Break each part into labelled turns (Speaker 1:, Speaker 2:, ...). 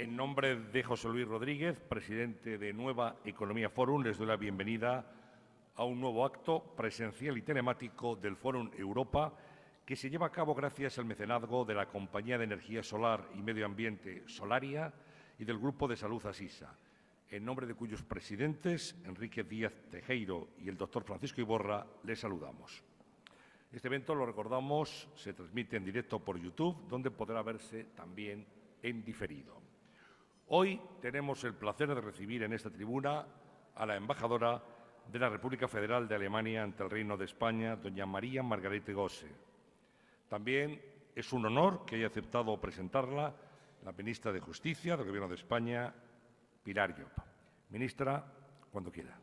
Speaker 1: En nombre de José Luis Rodríguez, presidente de Nueva Economía Forum, les doy la bienvenida a un nuevo acto presencial y telemático del Fórum Europa, que se lleva a cabo gracias al mecenazgo de la Compañía de Energía Solar y Medio Ambiente Solaria y del Grupo de Salud Asisa, en nombre de cuyos presidentes, Enrique Díaz Teijeiro y el doctor Francisco Iborra, les saludamos. Este evento, lo recordamos, se transmite en directo por YouTube, donde podrá verse también en diferido. Hoy tenemos el placer de recibir en esta tribuna a la embajadora de la República Federal de Alemania ante el Reino de España, doña María Margarete Gose. También es un honor que haya aceptado presentarla la ministra de Justicia del Gobierno de España, Pilar Llop. Ministra, cuando quiera.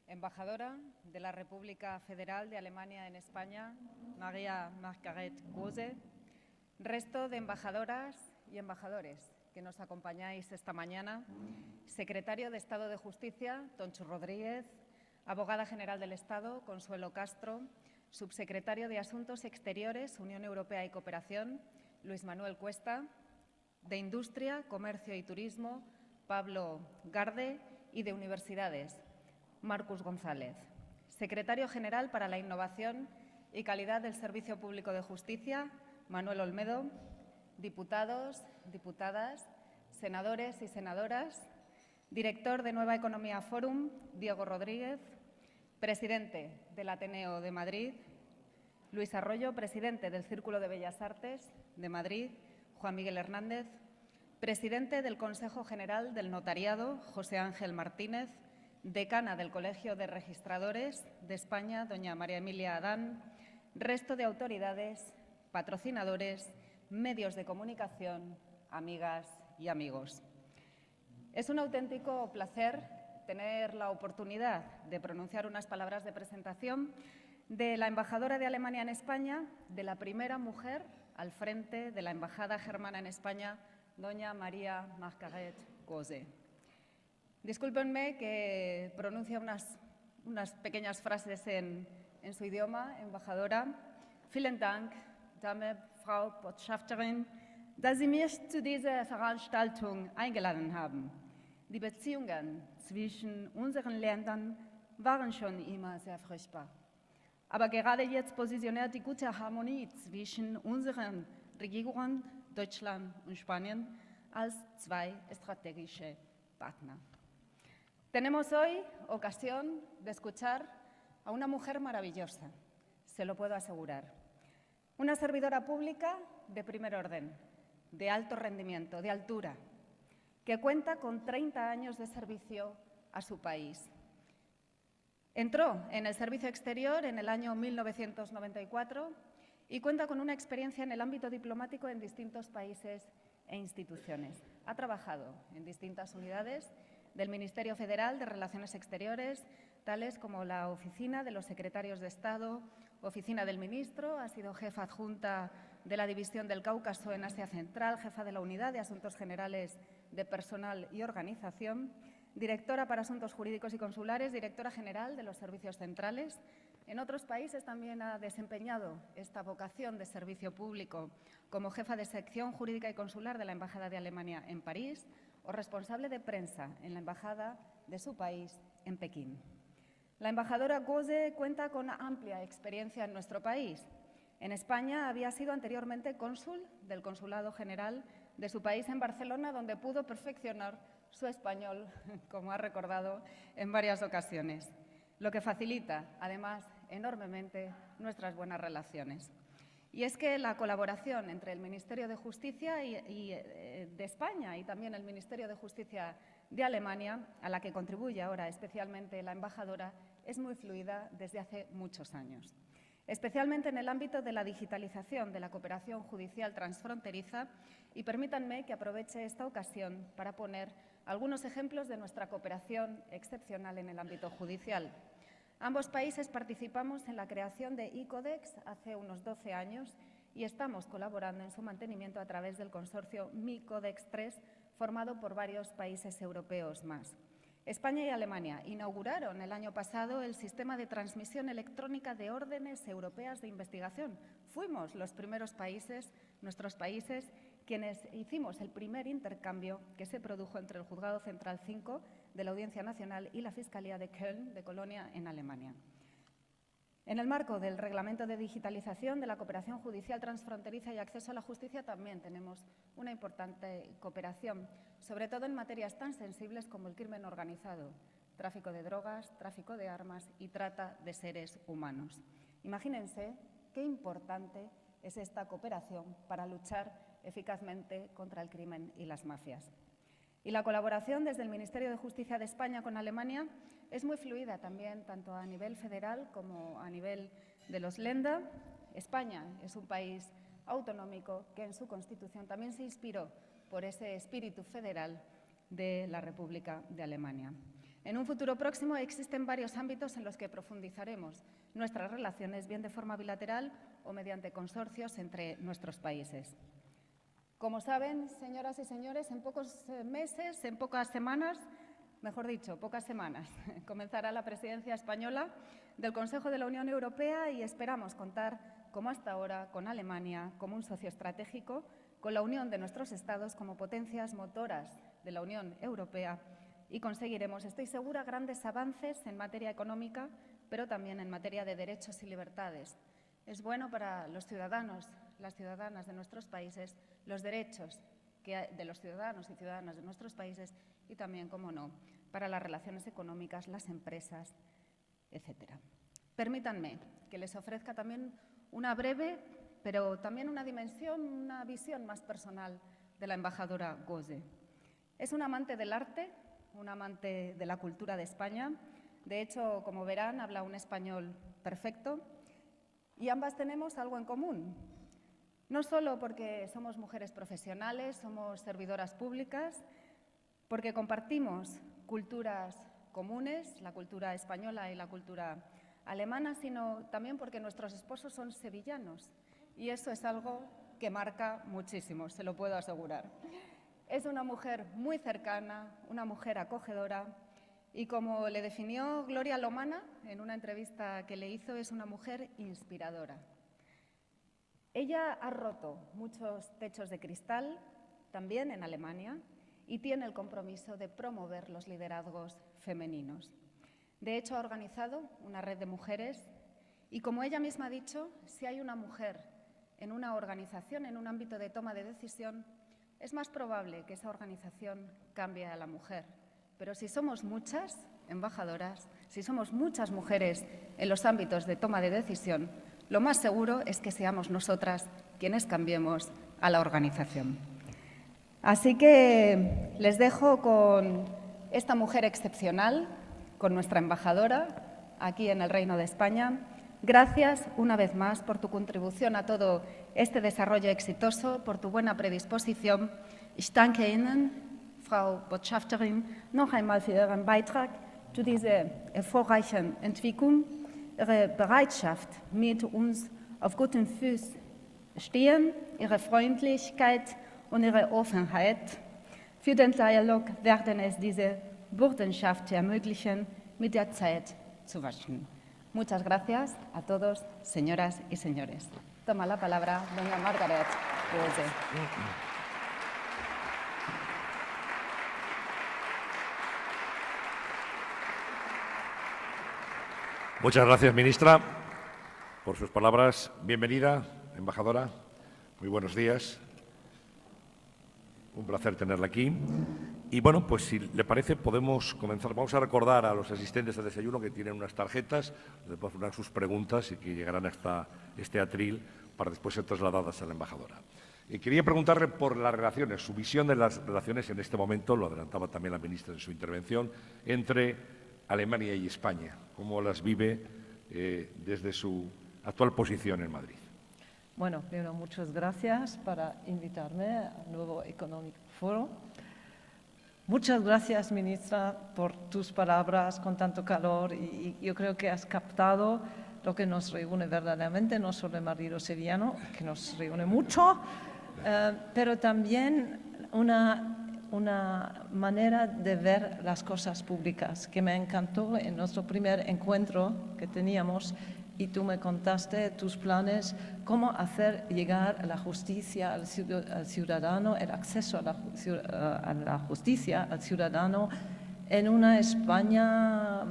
Speaker 2: Embajadora de la República Federal de Alemania en España, María Margarete Gose, resto de embajadoras y embajadores que nos acompañáis esta mañana, secretario de Estado de Justicia, Toncho Rodríguez, abogada general del Estado, Consuelo Castro, subsecretario de Asuntos Exteriores, Unión Europea y Cooperación, Luis Manuel Cuesta, de Industria, Comercio y Turismo, Pablo Garde, y de Universidades, Marcus González, secretario general para la Innovación y Calidad del Servicio Público de Justicia, Manuel Olmedo, diputados, diputadas, senadores y senadoras, director de Nueva Economía Forum, Diego Rodríguez, presidente del Ateneo de Madrid, Luis Arroyo, presidente del Círculo de Bellas Artes de Madrid, Juan Miguel Hernández, presidente del Consejo General del Notariado, José Ángel Martínez, decana del Colegio de Registradores de España, doña María Emilia Adán, resto de autoridades, patrocinadores, medios de comunicación, amigas y amigos. Es un auténtico placer tener la oportunidad de pronunciar unas palabras de presentación de la embajadora de Alemania en España, de la primera mujer al frente de la Embajada Germana en España, doña María Margarete Gose. Discúlpenme que pronuncie unas pequeñas frases en su idioma, embajadora. Vielen Dank, Dame, Frau Botschafterin, dass Sie mich zu dieser Veranstaltung eingeladen haben. Die Beziehungen zwischen unseren Ländern waren schon immer sehr fruchtbar. Aber gerade jetzt positioniert die gute Harmonie zwischen unseren Regierungen, Deutschland und Spanien, als zwei strategische Partner. Tenemos hoy ocasión de escuchar a una mujer maravillosa, se lo puedo asegurar. Una servidora pública de primer orden, de alto rendimiento, de altura, que cuenta con 30 años de servicio a su país. Entró en el servicio exterior en el año 1994 y cuenta con una experiencia en el ámbito diplomático en distintos países e instituciones. Ha trabajado en distintas unidades del Ministerio Federal de Relaciones Exteriores, tales como la Oficina de los Secretarios de Estado, Oficina del Ministro, ha sido jefa adjunta de la División del Cáucaso en Asia Central, jefa de la Unidad de Asuntos Generales de Personal y Organización, directora para Asuntos Jurídicos y Consulares, directora general de los Servicios Centrales. En otros países también ha desempeñado esta vocación de servicio público como jefa de sección jurídica y consular de la Embajada de Alemania en París o responsable de prensa en la Embajada de su país en Pekín. La embajadora Gose cuenta con amplia experiencia en nuestro país. En España había sido anteriormente cónsul del Consulado General de su país en Barcelona, donde pudo perfeccionar su español, como ha recordado en varias ocasiones, lo que facilita, además, enormemente nuestras buenas relaciones. Y es que la colaboración entre el Ministerio de Justicia de España y también el Ministerio de Justicia de Alemania, a la que contribuye ahora especialmente la embajadora, es muy fluida desde hace muchos años, especialmente en el ámbito de la digitalización de la cooperación judicial transfronteriza, y permítanme que aproveche esta ocasión para poner algunos ejemplos de nuestra cooperación excepcional en el ámbito judicial. Ambos países participamos en la creación de e-Codex hace unos 12 años y estamos colaborando en su mantenimiento a través del consorcio Mi-Codex 3, formado por varios países europeos más. España y Alemania inauguraron el año pasado el sistema de transmisión electrónica de órdenes europeas de investigación. Fuimos los primeros países, nuestros países, quienes hicimos el primer intercambio que se produjo entre el Juzgado Central 5 de la Audiencia Nacional y la Fiscalía de Köln, de Colonia, en Alemania. En el marco del Reglamento de Digitalización de la Cooperación Judicial Transfronteriza y Acceso a la Justicia también tenemos una importante cooperación, sobre todo en materias tan sensibles como el crimen organizado, tráfico de drogas, tráfico de armas y trata de seres humanos. Imagínense qué importante es esta cooperación para luchar eficazmente contra el crimen y las mafias. Y la colaboración desde el Ministerio de Justicia de España con Alemania es muy fluida también, tanto a nivel federal como a nivel de los Länder. España es un país autonómico que en su Constitución también se inspiró por ese espíritu federal de la República de Alemania. En un futuro próximo existen varios ámbitos en los que profundizaremos nuestras relaciones, bien de forma bilateral o mediante consorcios entre nuestros países. Como saben, señoras y señores, en pocos meses, en pocas semanas, mejor dicho, pocas semanas, comenzará la presidencia española del Consejo de la Unión Europea y esperamos contar, como hasta ahora, con Alemania como un socio estratégico, con la unión de nuestros Estados como potencias motoras de la Unión Europea y conseguiremos, estoy segura, grandes avances en materia económica, pero también en materia de derechos y libertades. Es bueno para los ciudadanos, las ciudadanas de nuestros países, los derechos de los ciudadanos y ciudadanas de nuestros países y también, como no, para las relaciones económicas, las empresas, etc. Permítanme que les ofrezca también una breve, pero también una dimensión, una visión más personal de la embajadora Gose. Es una amante del arte, una amante de la cultura de España. De hecho, como verán, habla un español perfecto y ambas tenemos algo en común. No solo porque somos mujeres profesionales, somos servidoras públicas, porque compartimos culturas comunes, la cultura española y la cultura alemana, sino también porque nuestros esposos son sevillanos y eso es algo que marca muchísimo, se lo puedo asegurar. Es una mujer muy cercana, una mujer acogedora y, como le definió Gloria Lomana en una entrevista que le hizo, es una mujer inspiradora. Ella ha roto muchos techos de cristal, también en Alemania, y tiene el compromiso de promover los liderazgos femeninos. De hecho, ha organizado una red de mujeres y, como ella misma ha dicho, si hay una mujer en una organización, en un ámbito de toma de decisión, es más probable que esa organización cambie a la mujer. Pero si somos muchas embajadoras, si somos muchas mujeres en los ámbitos de toma de decisión, lo más seguro es que seamos nosotras quienes cambiemos a la organización. Así que les dejo con esta mujer excepcional, con nuestra embajadora aquí en el Reino de España. Gracias una vez más por tu contribución a todo este desarrollo exitoso, por tu buena predisposición. Ich danke Ihnen, Frau Botschafterin, noch einmal für Ihren Beitrag zu dieser erfolgreichen Entwicklung, Ihre Bereitschaft, mit uns auf guten Fuß stehen, Ihre Freundlichkeit und Ihre Offenheit. Für den Dialog werden es diese Bürgenschaft ermöglichen, mit der Zeit zu wachsen. Muchas gracias a todos, señoras y señores. Toma la palabra doña Margaret Gose.
Speaker 1: Muchas gracias, ministra, por sus palabras. Bienvenida, embajadora. Muy buenos días. Un placer tenerla aquí. Y bueno, pues si le parece podemos comenzar. Vamos a recordar a los asistentes al desayuno que tienen unas tarjetas, donde pueden poner sus preguntas y que llegarán hasta este atril para después ser trasladadas a la embajadora. Y quería preguntarle por las relaciones, su visión de las relaciones en este momento, lo adelantaba también la ministra en su intervención, entre Alemania y España. ¿Cómo las vive desde su actual posición en Madrid?
Speaker 3: Bueno, primero, muchas gracias por invitarme al nuevo Economic Forum. Muchas gracias, ministra, por tus palabras con tanto calor y yo creo que has captado lo que nos reúne verdaderamente, no solo el marido sevillano, que nos reúne mucho, pero también una manera de ver las cosas públicas que me encantó en nuestro primer encuentro que teníamos, y tú me contaste tus planes, cómo hacer llegar la justicia al ciudadano, el acceso a la justicia al ciudadano en una España,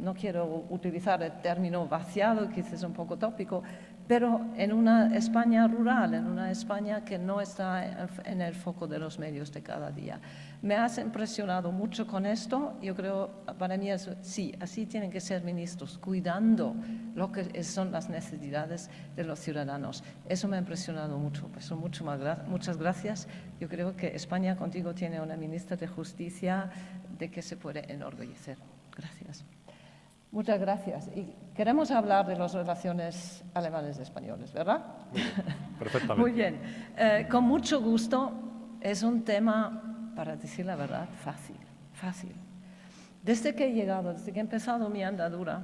Speaker 3: no quiero utilizar el término vaciado, quizás es un poco tópico, pero en una España rural, en una España que no está en el foco de los medios de cada día. Me has impresionado mucho con esto. Yo creo, para mí, sí, así tienen que ser ministros, cuidando lo que son las necesidades de los ciudadanos. Eso me ha impresionado mucho. Pues muchas gracias. Yo creo que España contigo tiene una ministra de Justicia de que se puede enorgullecer. Gracias. Muchas gracias. Y queremos hablar de las relaciones alemanes-españoles, ¿verdad?
Speaker 1: Perfectamente.
Speaker 3: Muy bien. Con mucho gusto. Es un tema, para decir la verdad, fácil. Desde que he llegado, desde que he empezado mi andadura,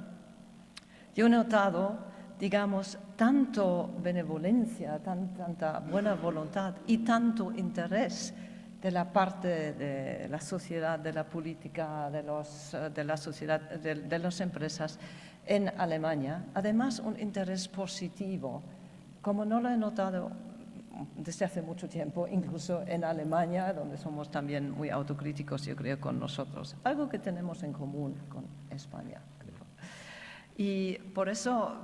Speaker 3: yo he notado, digamos, tanto benevolencia, tanta buena voluntad y tanto interés de la parte de la sociedad, de la política, de la sociedad, de las empresas en Alemania. Además, un interés positivo, como no lo he notado desde hace mucho tiempo, incluso en Alemania, donde somos también muy autocríticos, yo creo, con nosotros. Algo que tenemos en común con España, creo. Y por eso,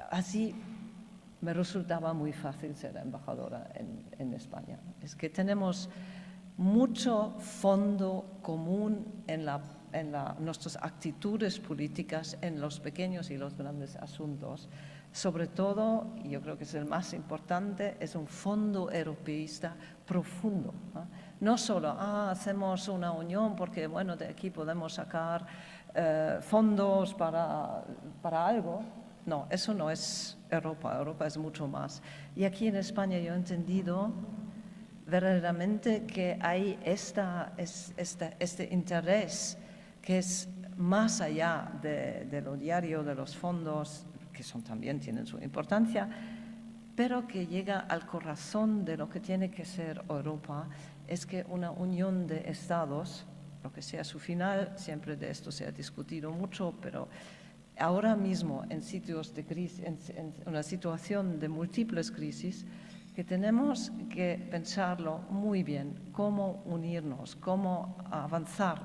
Speaker 3: así me resultaba muy fácil ser embajadora en España. Es que tenemos mucho fondo común en nuestras actitudes políticas, en los pequeños y los grandes asuntos. Sobre todo, y yo creo que es el más importante, es un fondo europeísta profundo, ¿no? No solo hacemos una unión porque, bueno, de aquí podemos sacar fondos para algo. No, eso no es Europa. Europa es mucho más. Y aquí en España yo he entendido verdaderamente que hay este interés que es más allá de lo diario, de los fondos, que también tienen su importancia, pero que llega al corazón de lo que tiene que ser Europa, es que una unión de estados, lo que sea su final, siempre de esto se ha discutido mucho, pero ahora mismo en sitios de crisis, en una situación de múltiples crisis, que tenemos que pensarlo muy bien, cómo unirnos, cómo avanzar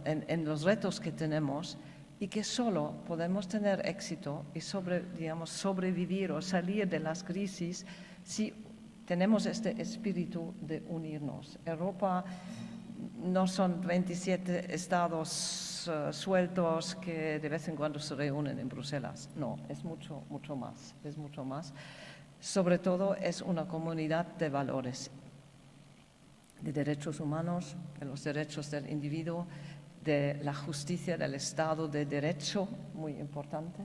Speaker 3: en los retos que tenemos, y que solo podemos tener éxito y sobrevivir o salir de las crisis si tenemos este espíritu de unirnos. Europa no son 27 estados sueltos que de vez en cuando se reúnen en Bruselas. No, es mucho más, es mucho más. Sobre todo es una comunidad de valores, de derechos humanos, de los derechos del individuo, de la justicia, del Estado de Derecho, muy importante.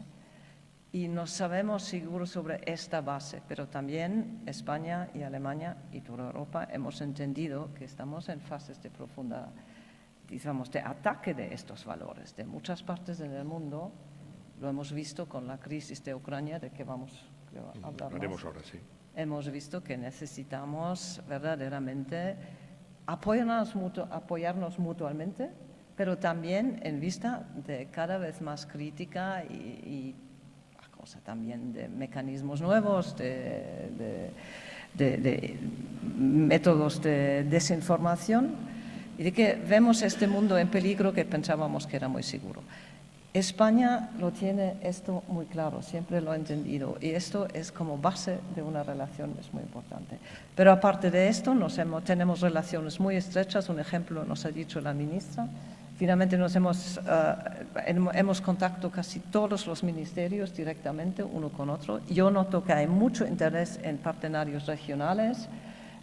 Speaker 3: Y no sabemos seguros sobre esta base, pero también España y Alemania y toda Europa hemos entendido que estamos en fases de profunda, digamos, de ataque de estos valores. De muchas partes del mundo, lo hemos visto con la crisis de Ucrania, de que vamos a hablar más.
Speaker 1: Ahora, sí.
Speaker 3: Hemos visto que necesitamos verdaderamente apoyarnos mutuamente, pero también en vista de cada vez más crítica y también de mecanismos nuevos, de métodos de desinformación, y de que vemos este mundo en peligro que pensábamos que era muy seguro. España lo tiene esto muy claro, siempre lo ha entendido, y esto es como base de una relación, es muy importante. Pero aparte de esto, tenemos relaciones muy estrechas. Un ejemplo nos ha dicho la ministra. Finalmente hemos contacto casi todos los ministerios directamente uno con otro. Yo noto que hay mucho interés en partenarios regionales,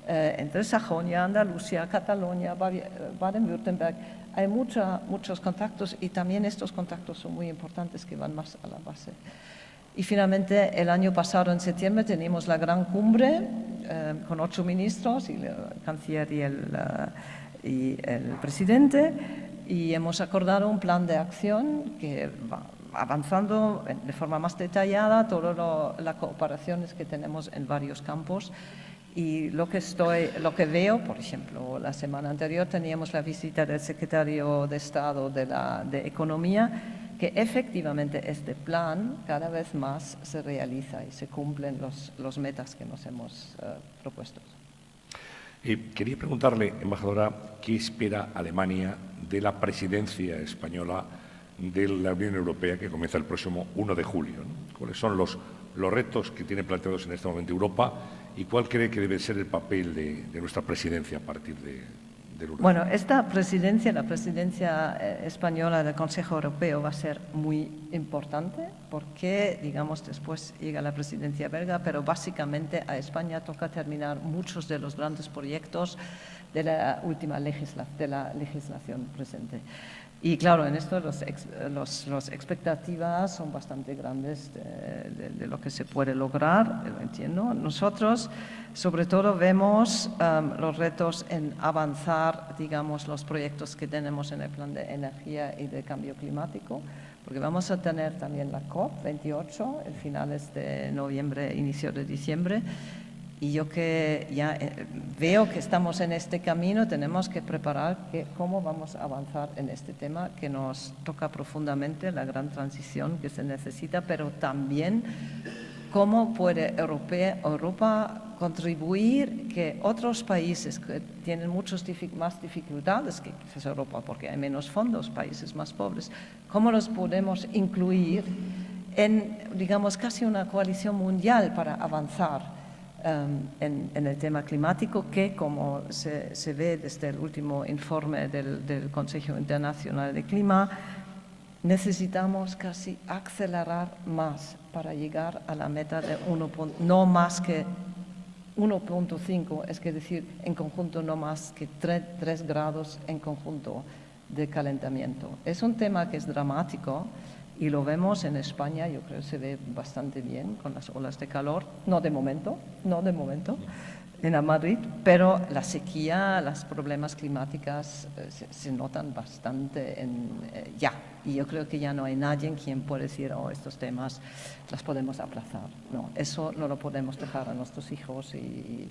Speaker 3: entre Sajonia, Andalucía, Cataluña, Baden-Württemberg. Hay muchos contactos, y también estos contactos son muy importantes, que van más a la base. Y finalmente, el año pasado, en septiembre, teníamos la gran cumbre con 8 ministros, y el canciller y el presidente, y hemos acordado un plan de acción que va avanzando de forma más detallada todas las cooperaciones que tenemos en varios campos. Y lo que veo, por ejemplo, la semana anterior teníamos la visita del secretario de Estado de Economía, que efectivamente este plan cada vez más se realiza y se cumplen los metas que nos hemos propuesto.
Speaker 1: Quería preguntarle, embajadora, ¿qué espera Alemania de la presidencia española de la Unión Europea que comienza el próximo 1 de julio? ¿No? ¿Cuáles son los retos que tiene planteados en este momento Europa y cuál cree que debe ser el papel de nuestra presidencia a partir del 1?
Speaker 3: Bueno, esta presidencia, la presidencia española del Consejo Europeo, va a ser muy importante porque, digamos, después llega la presidencia belga, pero básicamente a España toca terminar muchos de los grandes proyectos de la última legislación presente. Y claro, en esto las expectativas son bastante grandes de lo que se puede lograr, lo entiendo. Nosotros, sobre todo, vemos los retos en avanzar, digamos, los proyectos que tenemos en el plan de energía y de cambio climático, porque vamos a tener también la COP28, en finales de noviembre, inicio de diciembre. Y yo que ya veo que estamos en este camino, tenemos que preparar cómo vamos a avanzar en este tema que nos toca profundamente, la gran transición que se necesita, pero también cómo puede Europa contribuir que otros países que tienen muchas más dificultades que quizás Europa, porque hay menos fondos, países más pobres, cómo los podemos incluir en, digamos, casi una coalición mundial para avanzar en el tema climático, que como se ve desde el último informe del Consejo Internacional de Clima, necesitamos casi acelerar más para llegar a la meta de no más que 1.5, es decir, en conjunto no más que 3 grados en conjunto de calentamiento. Es un tema que es dramático. Y lo vemos en España, yo creo que se ve bastante bien con las olas de calor, no de momento, en Madrid, pero la sequía, los problemas climáticos se notan bastante ya. Y yo creo que ya no hay nadie quien pueda decir, estos temas los podemos aplazar. No, eso no lo podemos dejar a nuestros hijos y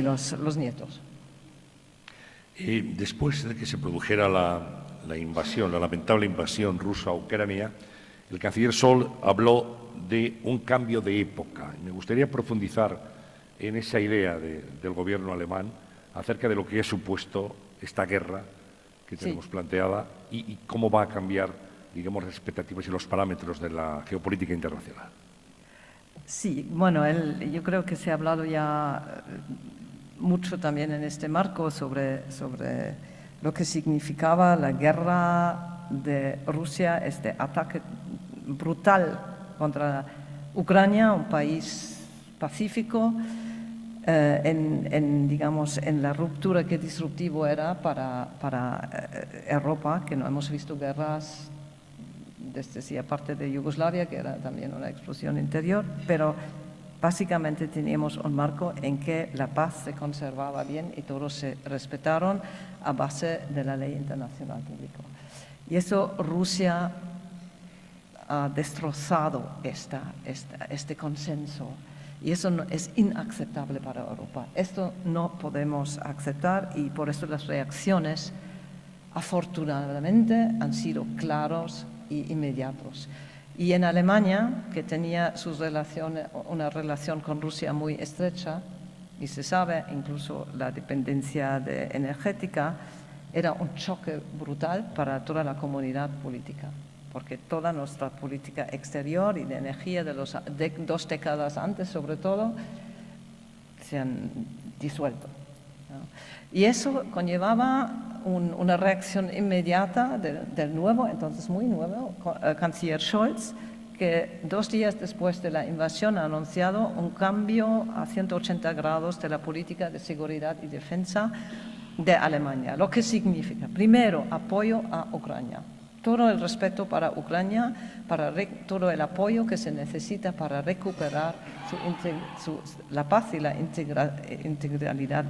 Speaker 3: los nietos.
Speaker 1: Después de que se produjera la lamentable invasión rusa a Ucrania, el canciller Scholz habló de un cambio de época. Me gustaría profundizar en esa idea del gobierno alemán acerca de lo que ha supuesto esta guerra que tenemos planteada y cómo va a cambiar, digamos, las expectativas y los parámetros de la geopolítica internacional.
Speaker 3: Sí, bueno, yo creo que se ha hablado ya mucho también en este marco sobre lo que significaba la guerra de Rusia, este ataque brutal contra Ucrania, un país pacífico, digamos, en la ruptura que disruptivo era para Europa, que no hemos visto guerras desde aparte de Yugoslavia, que era también una explosión interior, pero básicamente teníamos un marco en que la paz se conservaba bien y todos se respetaron a base de la ley internacional pública. Y eso Rusia ha destrozado este consenso. Y eso es inaceptable para Europa. Esto no podemos aceptar y por eso las reacciones, afortunadamente, han sido claros y inmediatos. Y en Alemania, que tenía una relación con Rusia muy estrecha, y se sabe, incluso la dependencia energética, era un choque brutal para toda la comunidad política, porque toda nuestra política exterior y de energía de 2 décadas antes, sobre todo, se han disuelto, ¿no? Y eso conllevaba una reacción inmediata del nuevo, entonces muy nuevo, canciller Scholz, que 2 días después de la invasión ha anunciado un cambio a 180 grados de la política de seguridad y defensa de Alemania. Lo que significa, primero, apoyo a Ucrania, todo el respeto para Ucrania, para todo el apoyo que se necesita para recuperar la paz y la integralidad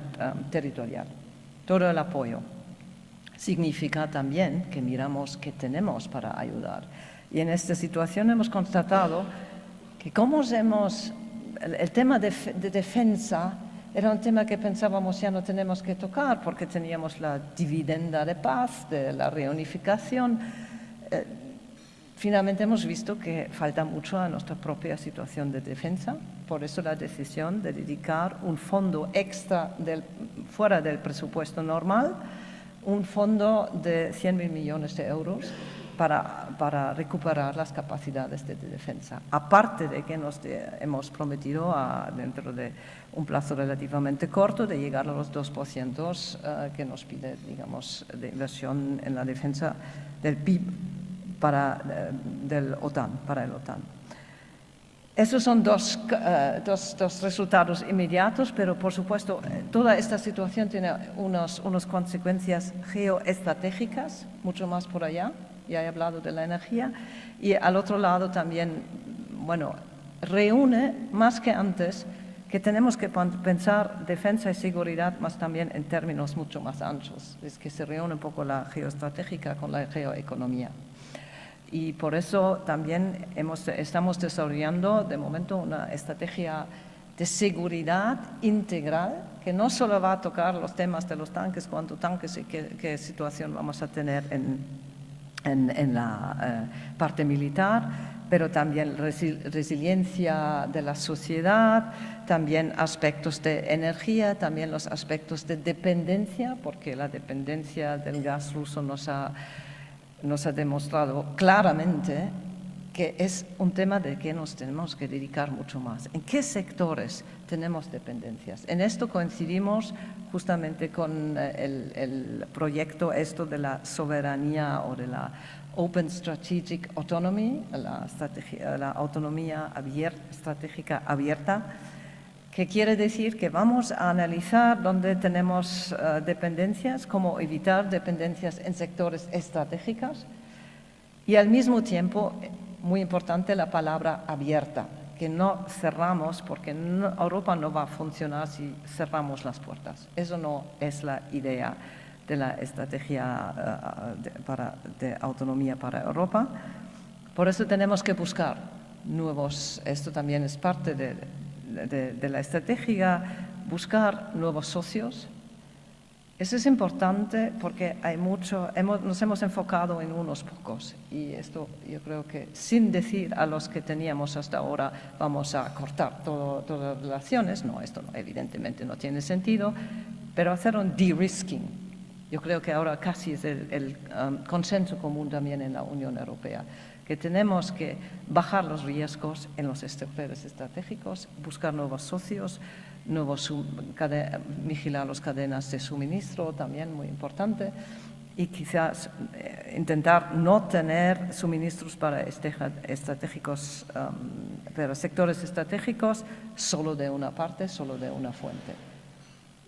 Speaker 3: territorial. Todo el apoyo. Significa también que miramos qué tenemos para ayudar. Y en esta situación hemos constatado que el tema de defensa era un tema que pensábamos ya no tenemos que tocar porque teníamos la dividenda de paz, de la reunificación. Finalmente hemos visto que falta mucho a nuestra propia situación de defensa, por eso la decisión de dedicar un fondo extra fuera del presupuesto normal, un fondo de 100.000 millones de euros para recuperar las capacidades de defensa. Aparte de que hemos prometido dentro de un plazo relativamente corto de llegar a los 2% que nos pide, digamos, de inversión en la defensa del PIB para el OTAN. Esos son dos resultados inmediatos, pero por supuesto toda esta situación tiene unas consecuencias geoestratégicas, mucho más por allá. Ya he hablado de la energía, y al otro lado también, reúne más que antes que tenemos que pensar defensa y seguridad más también en términos mucho más anchos. Es que se reúne un poco la geoestratégica con la geoeconomía. Y por eso también estamos desarrollando de momento una estrategia de seguridad integral que no solo va a tocar los temas de los tanques, cuántos tanques y qué situación vamos a tener en la parte militar, pero también resiliencia de la sociedad, también aspectos de energía, también los aspectos de dependencia, porque la dependencia del gas ruso nos ha demostrado claramente que es un tema de que nos tenemos que dedicar mucho más. ¿En qué sectores tenemos dependencias? En esto coincidimos justamente con el proyecto de la soberanía o de la Open Strategic Autonomy, la autonomía estratégica abierta, que quiere decir que vamos a analizar dónde tenemos dependencias, cómo evitar dependencias en sectores estratégicos y al mismo tiempo, muy importante la palabra abierta, que no cerramos porque Europa no va a funcionar si cerramos las puertas. Eso no es la idea de la estrategia de autonomía para Europa. Por eso tenemos que buscar esto también es parte de la estrategia, buscar nuevos socios. Eso es importante porque nos hemos enfocado en unos pocos y esto yo creo que sin decir a los que teníamos hasta ahora vamos a cortar todas las relaciones, esto evidentemente no tiene sentido, pero hacer un de-risking. Yo creo que ahora casi es el consenso común también en la Unión Europea, que tenemos que bajar los riesgos en los sectores estratégicos, buscar nuevos socios, vigilar las cadenas de suministro, también muy importante, y quizás intentar no tener suministros para estratégicos, pero sectores estratégicos solo de una parte, solo de una fuente.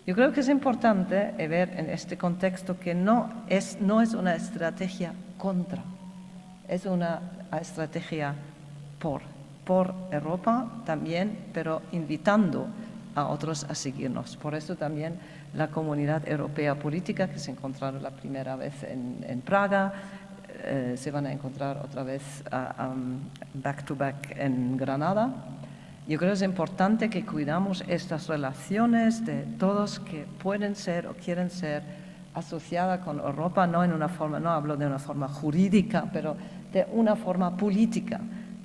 Speaker 3: Yo creo que es importante ver en este contexto que no es una estrategia contra, es una estrategia por Europa también, pero invitando a otros a seguirnos. Por eso también la Comunidad Europea Política, que se encontraron la primera vez en Praga, se van a encontrar otra vez back to back en Granada. Yo creo que es importante que cuidamos estas relaciones de todos que pueden ser o quieren ser asociadas con Europa, no hablo de una forma jurídica, pero de una forma política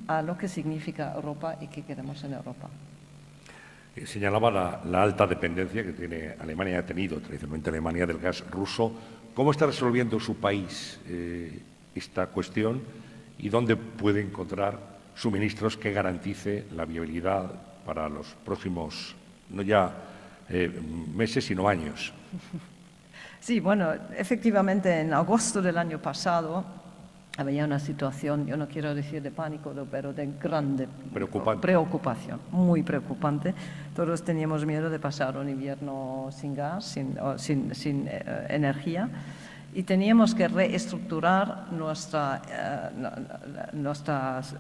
Speaker 3: a lo que significa Europa y qué queremos en Europa.
Speaker 1: Señalaba la alta dependencia que tiene Alemania, ha tenido tradicionalmente Alemania del gas ruso. ¿Cómo está resolviendo su país esta cuestión y dónde puede encontrar suministros que garantice la viabilidad para los próximos, no ya meses, sino años?
Speaker 3: Sí, bueno, efectivamente en agosto del año pasado había una situación, yo no quiero decir de pánico, pero de grande preocupación, muy preocupante. Todos teníamos miedo de pasar un invierno sin gas, sin energía. y teníamos que reestructurar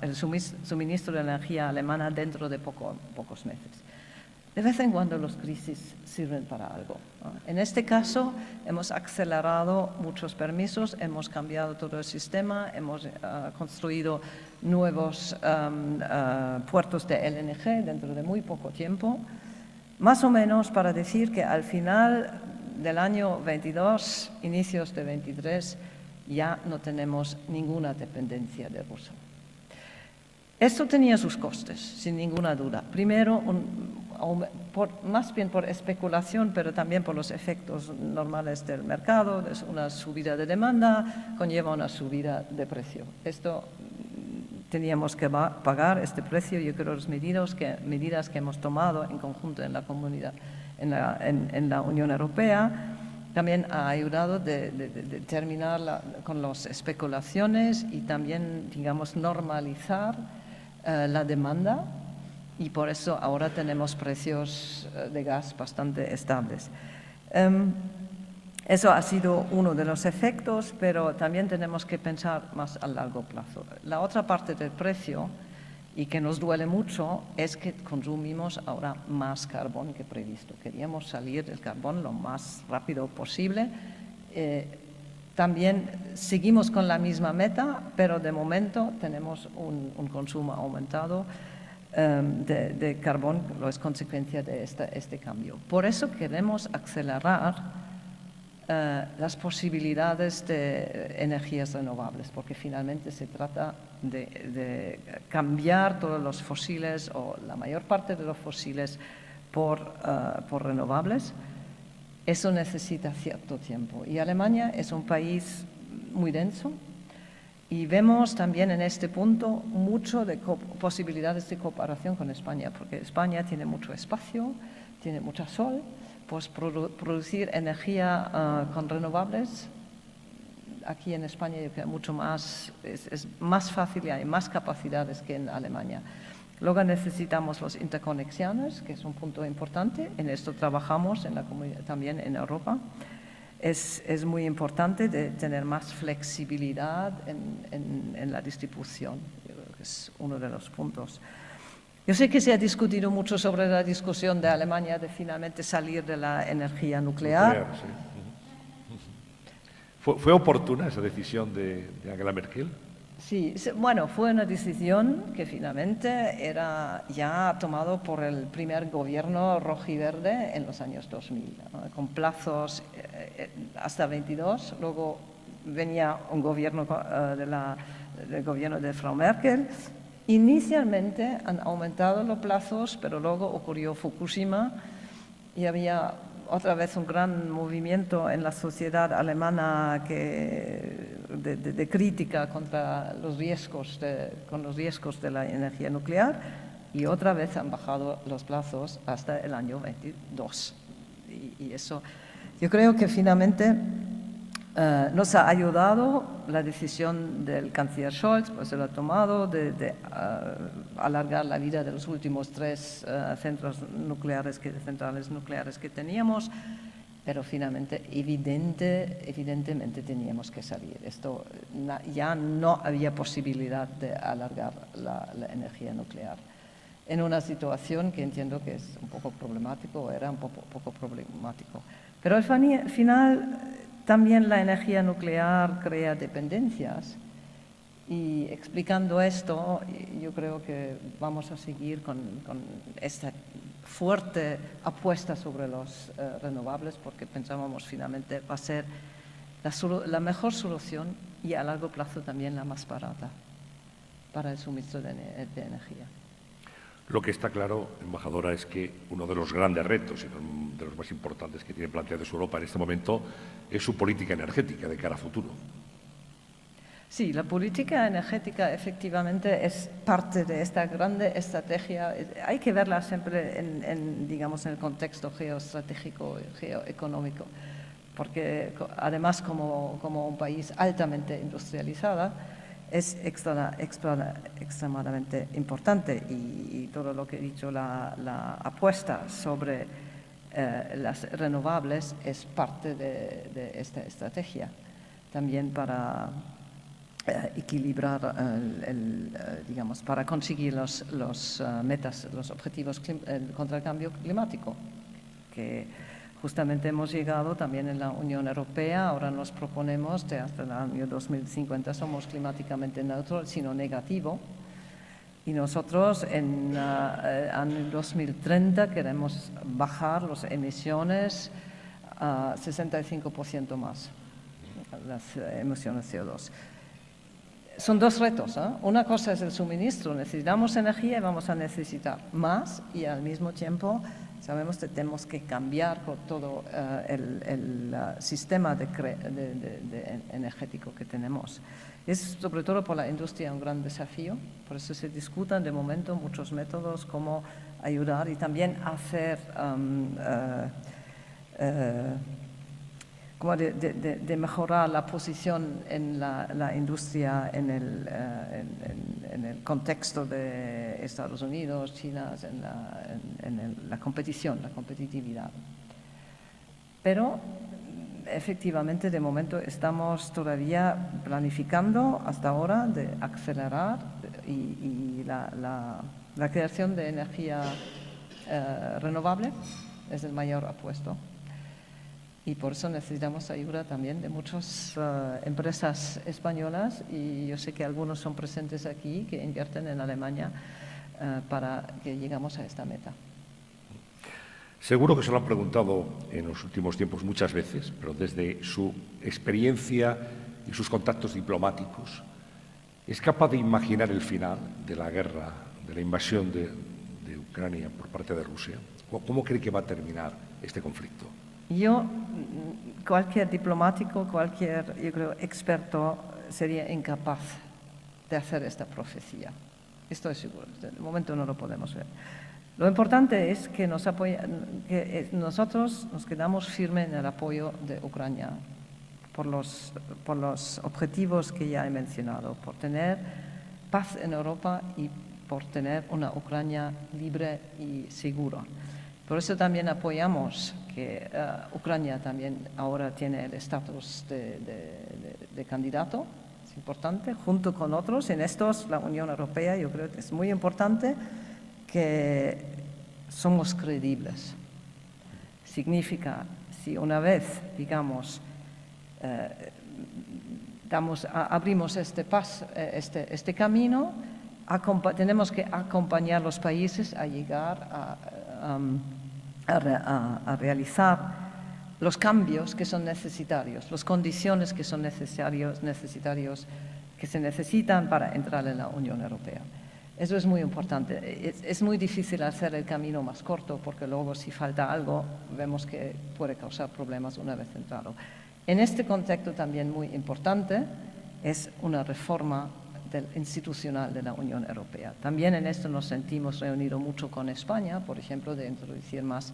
Speaker 3: el suministro de energía alemana dentro de pocos meses. De vez en cuando las crisis sirven para algo, ¿no? En este caso hemos acelerado muchos permisos, hemos cambiado todo el sistema, hemos construido nuevos puertos de LNG dentro de muy poco tiempo, más o menos para decir que al final del año 22, inicios de 23, ya no tenemos ninguna dependencia de Rusia. Esto tenía sus costes, sin ninguna duda. Primero, más bien por especulación, pero también por los efectos normales del mercado. Una subida de demanda conlleva una subida de precio. Esto teníamos que pagar este precio. Yo creo que las medidas que hemos tomado en conjunto en la comunidad, en la Unión Europea, también ha ayudado de terminar con las especulaciones y también, digamos, normalizar la demanda, y por eso ahora tenemos precios de gas bastante estables. Eso ha sido uno de los efectos, pero también tenemos que pensar más a largo plazo. La otra parte del precio, y que nos duele mucho, es que consumimos ahora más carbón que previsto. Queríamos salir del carbón lo más rápido posible. También seguimos con la misma meta, pero de momento tenemos un consumo aumentado de carbón, lo es consecuencia de este cambio. Por eso queremos acelerar las posibilidades de energías renovables, porque finalmente se trata de cambiar todos los fósiles o la mayor parte de los fósiles por renovables. Eso necesita cierto tiempo y Alemania es un país muy denso y vemos también en este punto mucho de posibilidades de cooperación con España, porque España tiene mucho espacio, tiene mucho sol. Pues producir energía con renovables, aquí en España yo creo mucho más, es más fácil y hay más capacidades que en Alemania. Luego necesitamos las interconexiones, que es un punto importante, en esto trabajamos en la comunidad, también en Europa. Es muy importante de tener más flexibilidad en la distribución, yo creo que es uno de los puntos. Yo sé que se ha discutido mucho sobre la discusión de Alemania de finalmente salir de la energía nuclear.
Speaker 1: Sí. ¿Fue oportuna esa decisión de Angela Merkel?
Speaker 3: Sí, bueno, fue una decisión que finalmente era ya tomado por el primer gobierno rojiverde en los años 2000, ¿no? Con plazos hasta 22. Luego venía un gobierno del gobierno de Frau Merkel. Inicialmente han aumentado los plazos, pero luego ocurrió Fukushima y había otra vez un gran movimiento en la sociedad alemana de crítica contra los riesgos de la energía nuclear, y otra vez han bajado los plazos hasta el año 22. Y eso, yo creo que finalmente nos ha ayudado la decisión del canciller Scholz, pues él ha tomado de alargar la vida de los últimos 3 centrales nucleares que teníamos, pero finalmente evidentemente teníamos que salir. Esto ya no había posibilidad de alargar la energía nuclear en una situación que entiendo que es un poco problemático, era un poco problemático. Pero al final también la energía nuclear crea dependencias, y explicando esto yo creo que vamos a seguir con esta fuerte apuesta sobre los renovables, porque pensábamos finalmente va a ser la mejor solución y a largo plazo también la más barata para el suministro de energía.
Speaker 1: Lo que está claro, embajadora, es que uno de los grandes retos y de los más importantes que tiene planteados Europa en este momento es su política energética de cara a futuro.
Speaker 3: Sí, la política energética efectivamente es parte de esta grande estrategia. Hay que verla siempre en el contexto geoestratégico y geoeconómico, porque además como un país altamente industrializado, es extremadamente importante, y todo lo que he dicho, la apuesta sobre las renovables es parte de esta estrategia. también para equilibrar, digamos, para conseguir los metas, los objetivos contra el cambio climático, que justamente hemos llegado también en la Unión Europea. Ahora nos proponemos que hasta el año 2050 somos climáticamente neutros, sino negativo. Y nosotros en año 2030 queremos bajar las emisiones a 65% más, las emisiones CO2. Son dos retos, ¿eh? Una cosa es el suministro, necesitamos energía y vamos a necesitar más, y al mismo tiempo sabemos que tenemos que cambiar por todo el sistema energético que tenemos. Es sobre todo por la industria un gran desafío, por eso se discutan de momento muchos métodos cómo ayudar y también hacer como de mejorar la posición en la industria en el contexto de Estados Unidos, China, en la competición, la competitividad. Pero efectivamente, de momento estamos todavía planificando hasta ahora de acelerar y la creación de energía renovable es el mayor apuesto. Y por eso necesitamos ayuda también de muchas empresas españolas, y yo sé que algunos son presentes aquí que invierten en Alemania para que lleguemos a esta meta.
Speaker 1: Seguro que se lo han preguntado en los últimos tiempos muchas veces, pero desde su experiencia y sus contactos diplomáticos, ¿es capaz de imaginar el final de la guerra, de la invasión de Ucrania por parte de Rusia? ¿Cómo cree que va a terminar este conflicto?
Speaker 3: Yo, cualquier diplomático, yo creo, experto sería incapaz de hacer esta profecía. Estoy seguro, de momento no lo podemos ver. Lo importante es que nosotros nos quedamos firmes en el apoyo de Ucrania por los objetivos que ya he mencionado, por tener paz en Europa y por tener una Ucrania libre y segura. Por eso también apoyamos que Ucrania también ahora tiene el estatus de candidato. Es importante, junto con otros. En estos, la Unión Europea, yo creo que es muy importante que somos creíbles. Significa, si una vez, digamos, abrimos este camino, tenemos que acompañar a los países a llegar a realizar los cambios que son necesarios, las condiciones que son necesarios que se necesitan para entrar en la Unión Europea. Eso es muy importante. Es muy difícil hacer el camino más corto, porque luego si falta algo vemos que puede causar problemas una vez entrado. En este contexto también muy importante es una reforma institucional de la Unión Europea. También en esto nos sentimos reunidos mucho con España, por ejemplo, de introducir más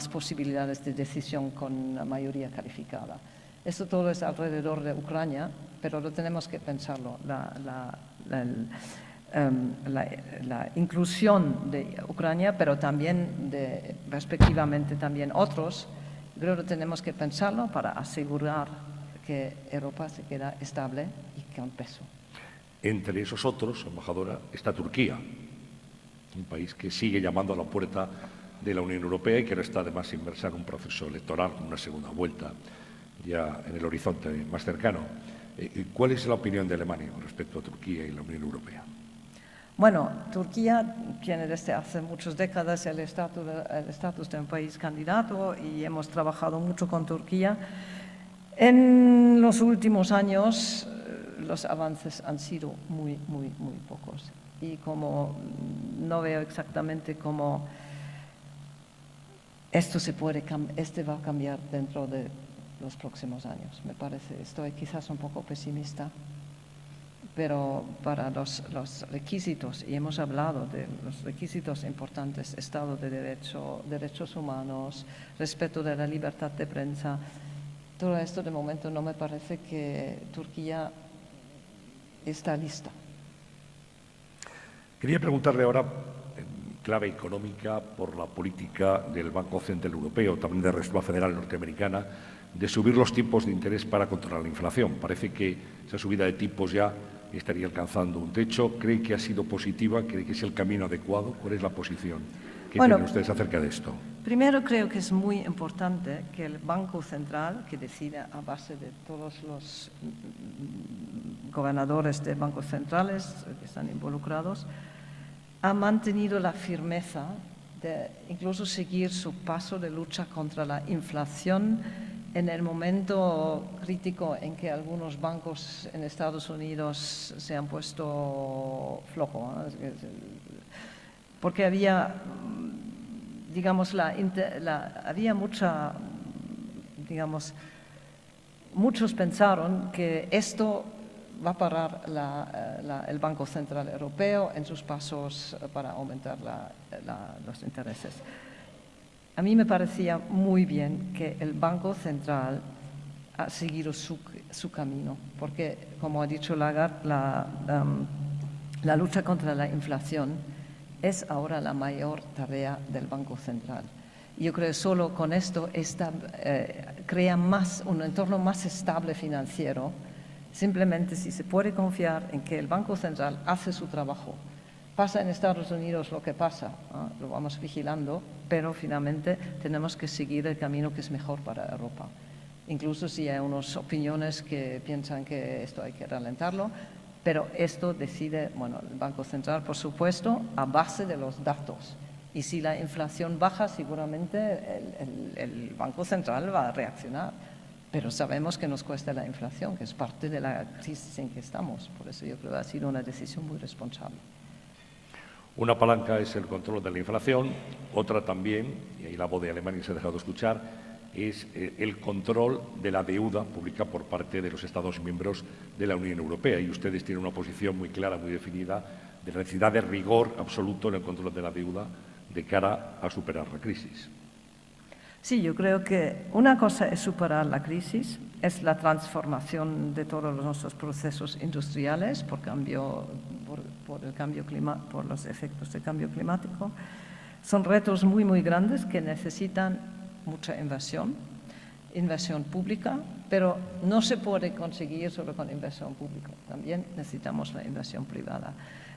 Speaker 3: posibilidades de decisión con mayoría calificada. Esto todo es alrededor de Ucrania, pero lo tenemos que pensarlo. La inclusión de Ucrania, pero también respectivamente también otros, creo que tenemos que pensarlo para asegurar que Europa se queda estable y con peso.
Speaker 1: Entre esos otros, embajadora, está Turquía, un país que sigue llamando a la puerta de la Unión Europea y que ahora está además inmersa en un proceso electoral, con una segunda vuelta ya en el horizonte más cercano. ¿Cuál es la opinión de Alemania con respecto a Turquía y la Unión Europea?
Speaker 3: Bueno, Turquía tiene desde hace muchas décadas el estatus de un país candidato y hemos trabajado mucho con Turquía. En los últimos años los avances han sido muy pocos, y como no veo exactamente cómo esto va a cambiar dentro de los próximos años. Me parece, estoy quizás un poco pesimista, pero para los requisitos, y hemos hablado de los requisitos importantes, Estado de Derecho, derechos humanos, respeto de la libertad de prensa, todo esto de momento no me parece que Turquía está lista.
Speaker 1: Quería preguntarle ahora, clave económica por la política del Banco Central Europeo, también de la Reserva Federal Norteamericana, de subir los tipos de interés para controlar la inflación. Parece que esa subida de tipos ya estaría alcanzando un techo. ¿Cree que ha sido positiva? ¿Cree que es el camino adecuado? ¿Cuál es la posición que tienen ustedes acerca de esto?
Speaker 3: Primero, creo que es muy importante que el Banco Central, que decide a base de todos los gobernadores de bancos centrales que están involucrados, ha mantenido la firmeza de incluso seguir su paso de lucha contra la inflación en el momento crítico en que algunos bancos en Estados Unidos se han puesto flojo, ¿no? Porque había, digamos, había mucha, digamos, muchos pensaron que esto va a parar el Banco Central Europeo en sus pasos para aumentar los intereses. A mí me parecía muy bien que el Banco Central ha seguido su camino, porque, como ha dicho Lagarde, la lucha contra la inflación es ahora la mayor tarea del Banco Central. Yo creo que solo con esto crea un entorno más estable financiero, simplemente si se puede confiar en que el Banco Central hace su trabajo. Pasa en Estados Unidos lo que pasa, ¿no? Lo vamos vigilando, pero finalmente tenemos que seguir el camino que es mejor para Europa. Incluso si hay unas opiniones que piensan que esto hay que ralentarlo, pero esto decide, bueno, el Banco Central, por supuesto, a base de los datos. Y si la inflación baja, seguramente el Banco Central va a reaccionar. Pero sabemos que nos cuesta la inflación, que es parte de la crisis en que estamos. Por eso yo creo que ha sido una decisión muy responsable.
Speaker 1: Una palanca es el control de la inflación, otra también, y ahí la voz de Alemania se ha dejado escuchar, es el control de la deuda pública por parte de los Estados miembros de la Unión Europea. Y ustedes tienen una posición muy clara, muy definida, de la necesidad de rigor absoluto en el control de la deuda de cara a superar la crisis.
Speaker 3: Sí, yo creo que una cosa es superar la crisis, es la transformación de todos nuestros procesos industriales por los efectos del cambio climático. Son retos muy, muy grandes que necesitan mucha inversión pública, pero no se puede conseguir solo con inversión pública. También necesitamos la inversión privada.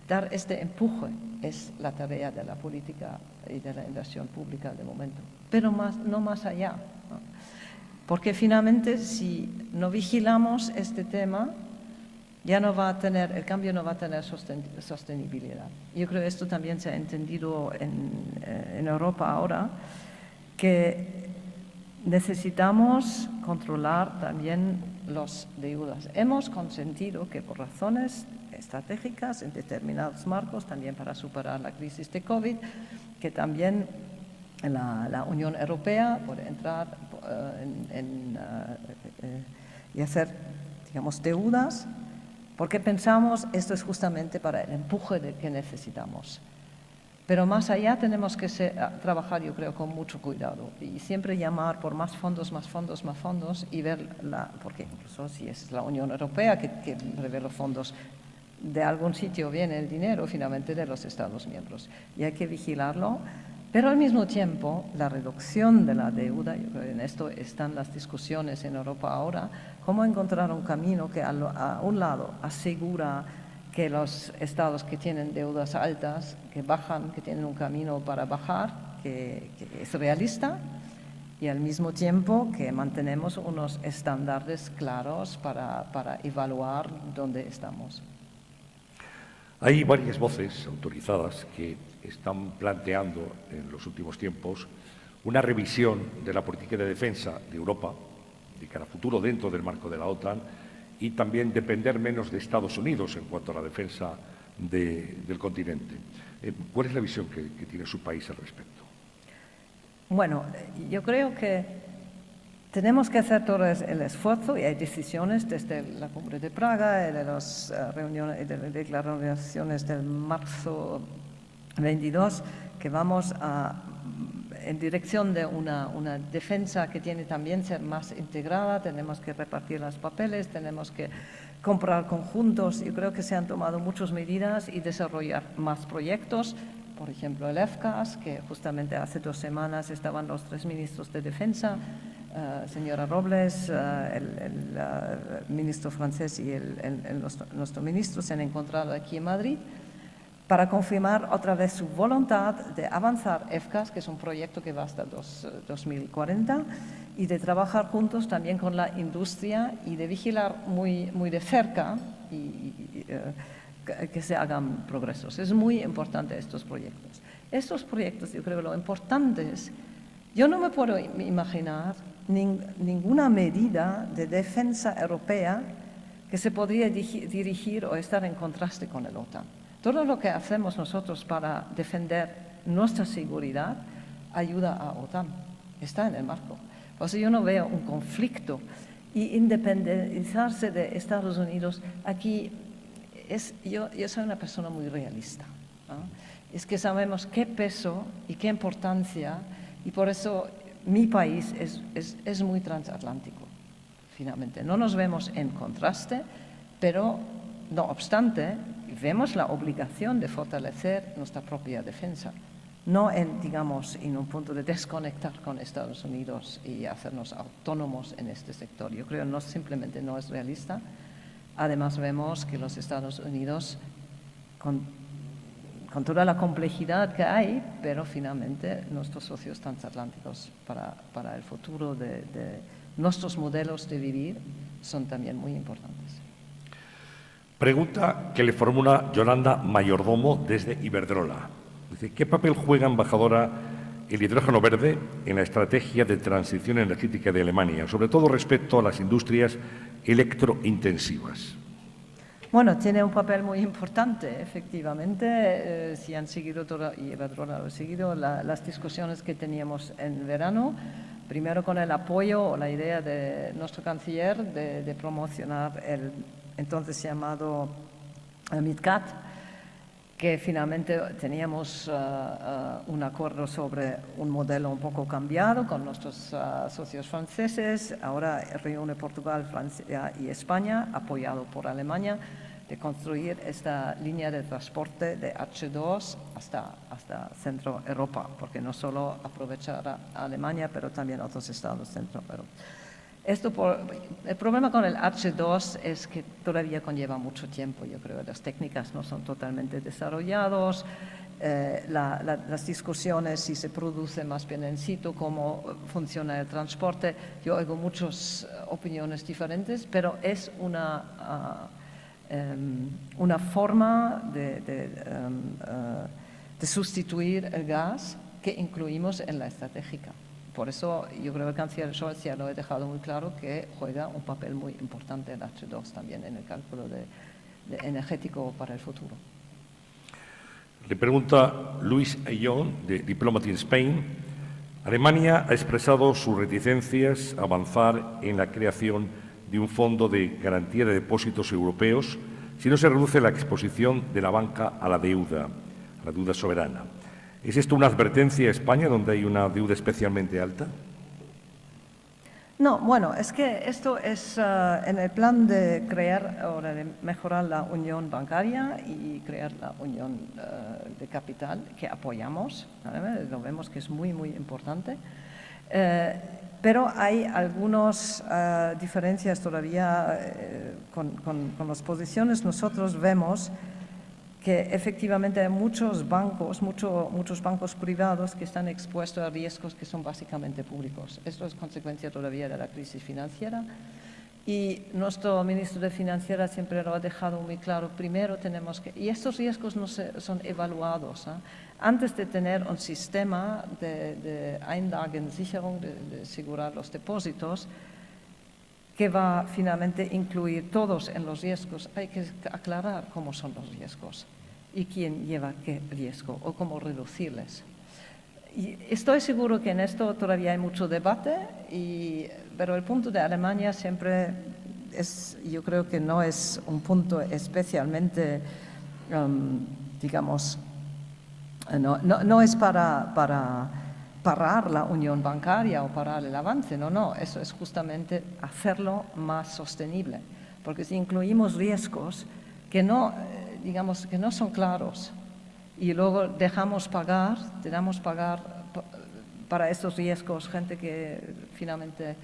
Speaker 3: Dar este empuje es la tarea de la política y de la inversión pública de momento, pero no más allá, ¿no? Porque finalmente si no vigilamos este tema, el cambio no va a tener sostenibilidad. Yo creo que esto también se ha entendido en Europa ahora, que necesitamos controlar también las deudas. Hemos consentido que por razones estratégicas en determinados marcos, también para superar la crisis de COVID, que también la Unión Europea puede entrar y hacer, digamos, deudas, porque pensamos esto es justamente para el empuje que necesitamos. Pero más allá tenemos que trabajar, yo creo, con mucho cuidado y siempre llamar por más fondos y ver, porque incluso si es la Unión Europea que prevé los fondos, de algún sitio viene el dinero finalmente de los Estados miembros y hay que vigilarlo, pero al mismo tiempo la reducción de la deuda, yo creo que en esto están las discusiones en Europa ahora, cómo encontrar un camino que a un lado asegura que los estados que tienen deudas altas, que bajan, que tienen un camino para bajar, que es realista, y al mismo tiempo que mantenemos unos estándares claros para evaluar dónde estamos.
Speaker 1: Hay varias voces autorizadas que están planteando en los últimos tiempos una revisión de la política de defensa de Europa de cara a futuro dentro del marco de la OTAN y también depender menos de Estados Unidos en cuanto a la defensa del continente. ¿Cuál es la visión que tiene su país al respecto?
Speaker 3: Bueno, yo creo que tenemos que hacer todo el esfuerzo y hay decisiones desde la Cumbre de Praga y de las reuniones y de las declaraciones del marzo 22 que vamos en dirección de una defensa que tiene también ser más integrada, tenemos que repartir los papeles, tenemos que comprar conjuntos. Yo creo que se han tomado muchas medidas y desarrollar más proyectos por ejemplo el FCAS, que justamente hace 2 semanas estaban los 3 ministros de Defensa, señora Robles, el ministro francés y nuestro ministro se han encontrado aquí en Madrid para confirmar otra vez su voluntad de avanzar FCAS, que es un proyecto que va hasta 2040, y de trabajar juntos también con la industria y de vigilar muy de cerca que se hagan progresos. Es muy importante estos proyectos. Estos proyectos, yo creo que lo importante es, yo no me puedo imaginar ninguna medida de defensa europea que se podría dirigir o estar en contraste con el OTAN. Todo lo que hacemos nosotros para defender nuestra seguridad ayuda a OTAN, está en el marco. Por eso yo no veo un conflicto. Y independizarse de Estados Unidos, aquí yo soy una persona muy realista, ¿no? Es que sabemos qué peso y qué importancia, y por eso mi país es muy transatlántico, finalmente. No nos vemos en contraste, pero no obstante, vemos la obligación de fortalecer nuestra propia defensa, no en un punto de desconectar con Estados Unidos y hacernos autónomos en este sector. Yo creo que simplemente no es realista. Además vemos que los Estados Unidos, con toda la complejidad que hay, pero finalmente nuestros socios transatlánticos para el futuro de nuestros modelos de vivir son también muy importantes.
Speaker 1: Pregunta que le formula Yolanda Mayordomo desde Iberdrola. Dice, ¿qué papel juega, embajadora, el hidrógeno verde en la estrategia de transición energética de Alemania, sobre todo respecto a las industrias electrointensivas?
Speaker 3: Bueno, tiene un papel muy importante, efectivamente. Si han seguido, y Iberdrola lo ha seguido, las discusiones que teníamos en verano, primero con el apoyo o la idea de nuestro canciller de promocionar el entonces llamado MidCat, que finalmente teníamos un acuerdo sobre un modelo un poco cambiado con nuestros socios franceses. Ahora reúne Portugal, Francia y España, apoyado por Alemania, de construir esta línea de transporte de H2 hasta Centro Europa, porque no solo aprovechará a Alemania, pero también otros estados Centro Europa. El problema con el H2 es que todavía conlleva mucho tiempo. Yo creo que las técnicas no son totalmente desarrolladas. Las discusiones si se produce más bien en situ, cómo funciona el transporte. Yo oigo muchas opiniones diferentes, pero es una forma de sustituir el gas que incluimos en la estratégica. Por eso yo creo que el canciller Scholz ya lo he dejado muy claro que juega un papel muy importante el H2 también en el cálculo energético para el futuro.
Speaker 1: Le pregunta Luis Ayllón, de Diplomat in Spain. Alemania ha expresado sus reticencias a avanzar en la creación de un fondo de garantía de depósitos europeos si no se reduce la exposición de la banca a la deuda soberana. ¿Es esto una advertencia a España, donde hay una deuda especialmente alta?
Speaker 3: No, bueno, es que esto es en el plan de crear o de mejorar la unión bancaria y crear la unión de capital que apoyamos, ¿vale? Lo vemos que es muy, muy importante. Pero hay algunas diferencias todavía con las posiciones. Nosotros vemos que efectivamente hay muchos bancos privados que están expuestos a riesgos que son básicamente públicos. Esto es consecuencia todavía de la crisis financiera y nuestro ministro de Financiera siempre lo ha dejado muy claro. Primero tenemos que, y estos riesgos no son evaluados, ¿eh? Antes de tener un sistema de Einlagensicherung, de asegurar los depósitos, que va finalmente a incluir todos en los riesgos, hay que aclarar cómo son los riesgos y quién lleva qué riesgo o cómo reducirles. Y estoy seguro que en esto todavía hay mucho debate, pero el punto de Alemania siempre yo creo que no es un punto especialmente, no es para parar la unión bancaria o parar el avance, no, eso es justamente hacerlo más sostenible, porque si incluimos riesgos que no son claros y luego dejamos pagar para estos riesgos gente que finalmente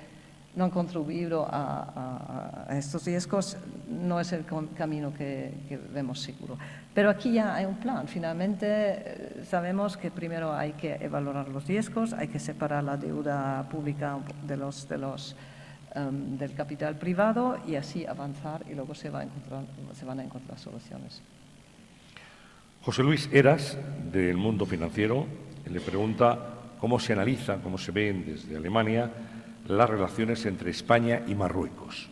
Speaker 3: no han contribuido a estos riesgos, no es el camino que vemos seguro. Pero aquí ya hay un plan. Finalmente sabemos que primero hay que evaluar los riesgos, hay que separar la deuda pública del capital privado y así avanzar y luego se van a encontrar soluciones.
Speaker 1: José Luis Heras, del Mundo Financiero, le pregunta cómo se analiza, cómo se ven desde Alemania las relaciones entre España y Marruecos.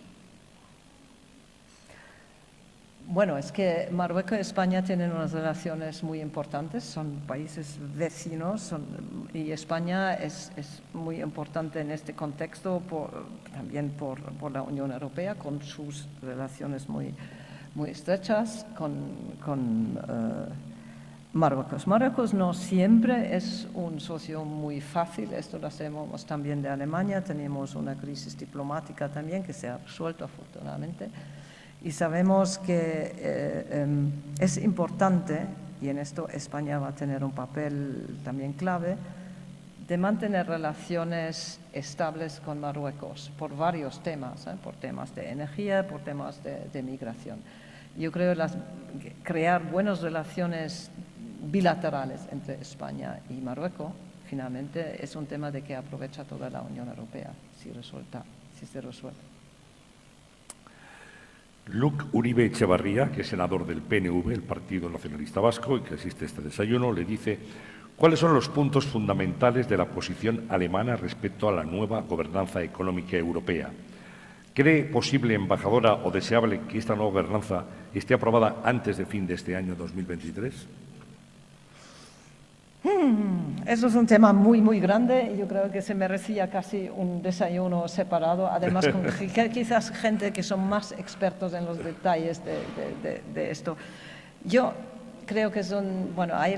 Speaker 3: Bueno, es que Marruecos y España tienen unas relaciones muy importantes, son países vecinos y España es muy importante en este contexto también por la Unión Europea, con sus relaciones muy estrechas con Marruecos. Marruecos no siempre es un socio muy fácil, esto lo sabemos también de Alemania, tenemos una crisis diplomática también que se ha resuelto afortunadamente y sabemos que es importante, y en esto España va a tener un papel también clave, de mantener relaciones estables con Marruecos por varios temas, por temas de energía, por temas de migración. Yo creo que crear buenas relaciones bilaterales entre España y Marruecos, finalmente, es un tema de que aprovecha toda la Unión Europea, si se resuelve.
Speaker 1: Luc Uribe Echevarría, que es senador del PNV, el Partido Nacionalista Vasco, y que asiste a este desayuno, le dice: ¿cuáles son los puntos fundamentales de la posición alemana respecto a la nueva gobernanza económica europea? ¿Cree posible, embajadora, o deseable que esta nueva gobernanza esté aprobada antes de fin de este año 2023?
Speaker 3: Eso es un tema muy, muy grande y yo creo que se merecía casi un desayuno separado, además con quizás gente que son más expertos en los detalles de esto. Yo creo que hay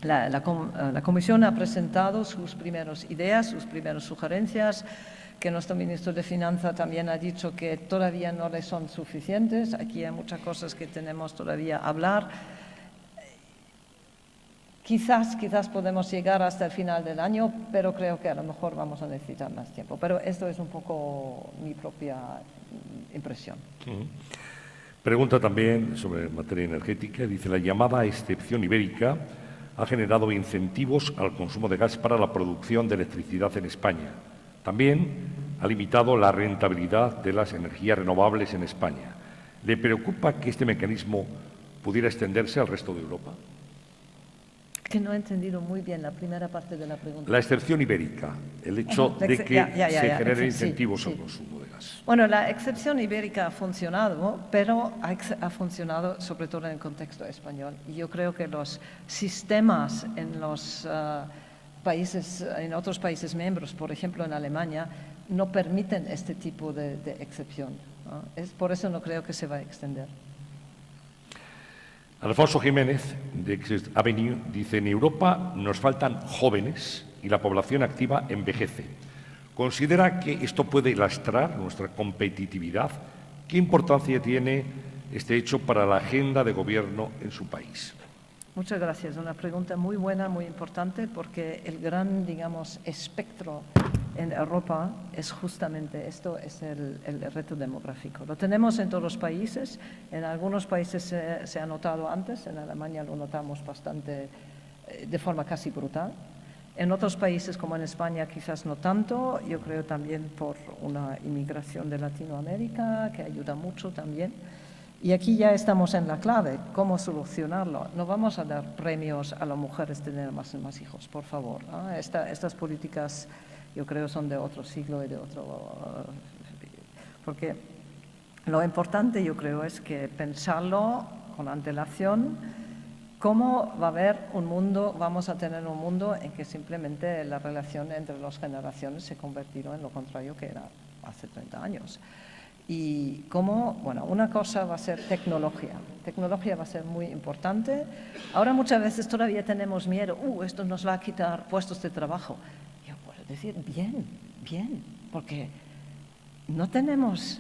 Speaker 3: la Comisión ha presentado sus primeras ideas, sus primeras sugerencias, que nuestro ministro de Finanzas también ha dicho que todavía no le son suficientes. Aquí hay muchas cosas que tenemos todavía a hablar. Quizás podemos llegar hasta el final del año, pero creo que a lo mejor vamos a necesitar más tiempo. Pero esto es un poco mi propia impresión.
Speaker 1: Pregunta también sobre materia energética. Dice: la llamada excepción ibérica ha generado incentivos al consumo de gas para la producción de electricidad en España. También ha limitado la rentabilidad de las energías renovables en España. ¿Le preocupa que este mecanismo pudiera extenderse al resto de Europa?
Speaker 3: Que no he entendido muy bien la primera parte de la pregunta.
Speaker 1: La excepción ibérica, el hecho de que se generen incentivos al consumo de gas.
Speaker 3: Bueno, la excepción ibérica ha funcionado, pero ha funcionado sobre todo en el contexto español. Y yo creo que los sistemas en los en otros países miembros, por ejemplo en Alemania, no permiten este tipo de excepción, ¿no? Por eso no creo que se va a extender.
Speaker 1: Alfonso Jiménez, de Exit Avenue, dice: en Europa nos faltan jóvenes y la población activa envejece. ¿Considera que esto puede lastrar nuestra competitividad? ¿Qué importancia tiene este hecho para la agenda de gobierno en su país?
Speaker 3: Muchas gracias. Una pregunta muy buena, muy importante, porque el gran, espectro en Europa es justamente esto, es el reto demográfico. Lo tenemos en todos los países, en algunos países se ha notado antes, en Alemania lo notamos bastante, de forma casi brutal. En otros países, como en España, quizás no tanto, yo creo también por una inmigración de Latinoamérica, que ayuda mucho también. Y aquí ya estamos en la clave, ¿cómo solucionarlo? No vamos a dar premios a las mujeres de tener más hijos, por favor, ¿no? Estas políticas, yo creo, son de otro siglo y de otro... porque lo importante, yo creo, es que pensarlo con antelación, cómo va a haber un mundo, vamos a tener un mundo en que simplemente la relación entre las generaciones se convertirá en lo contrario que era hace 30 años. Y cómo, una cosa va a ser tecnología. Tecnología va a ser muy importante. Ahora muchas veces todavía tenemos miedo, esto nos va a quitar puestos de trabajo. Yo puedo decir, bien, porque no tenemos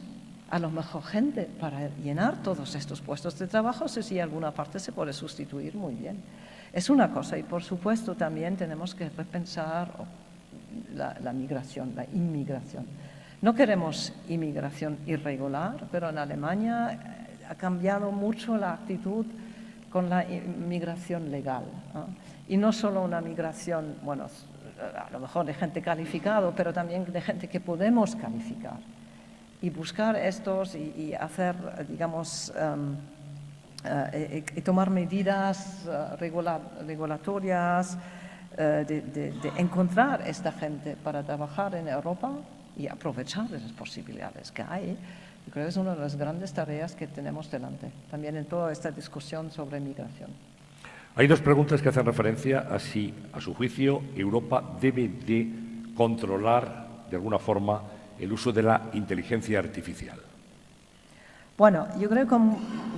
Speaker 3: a lo mejor gente para llenar todos estos puestos de trabajo, si alguna parte se puede sustituir muy bien. Es una cosa, y por supuesto también tenemos que repensar la migración, la inmigración. No queremos inmigración irregular, pero en Alemania ha cambiado mucho la actitud con la inmigración legal, ¿no? Y no solo una migración, bueno, a lo mejor de gente calificada, pero también de gente que podemos calificar. Y buscar estos y hacer, digamos, y tomar medidas regulatorias, de encontrar esta gente para trabajar en Europa y aprovechar esas posibilidades que hay. Yo creo que es una de las grandes tareas que tenemos delante, también en toda esta discusión sobre migración.
Speaker 1: Hay dos preguntas que hacen referencia a si, a su juicio, Europa debe de controlar de alguna forma el uso de la inteligencia artificial.
Speaker 3: Bueno, yo creo que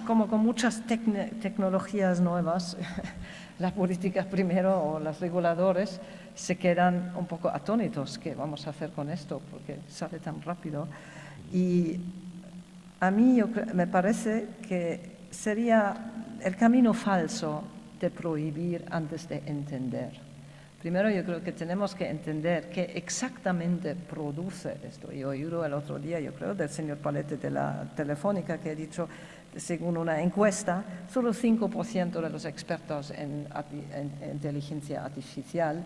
Speaker 3: como con muchas tecnologías nuevas, las políticas primero o los reguladores se quedan un poco atónitos. ¿Qué vamos a hacer con esto? Porque sale tan rápido. Y a mí me parece que sería el camino falso de prohibir antes de entender. Primero yo creo que tenemos que entender qué exactamente produce esto. Yo oí el otro día, yo creo, del señor Palete de la Telefónica, que ha dicho, según una encuesta, solo 5% de los expertos en inteligencia artificial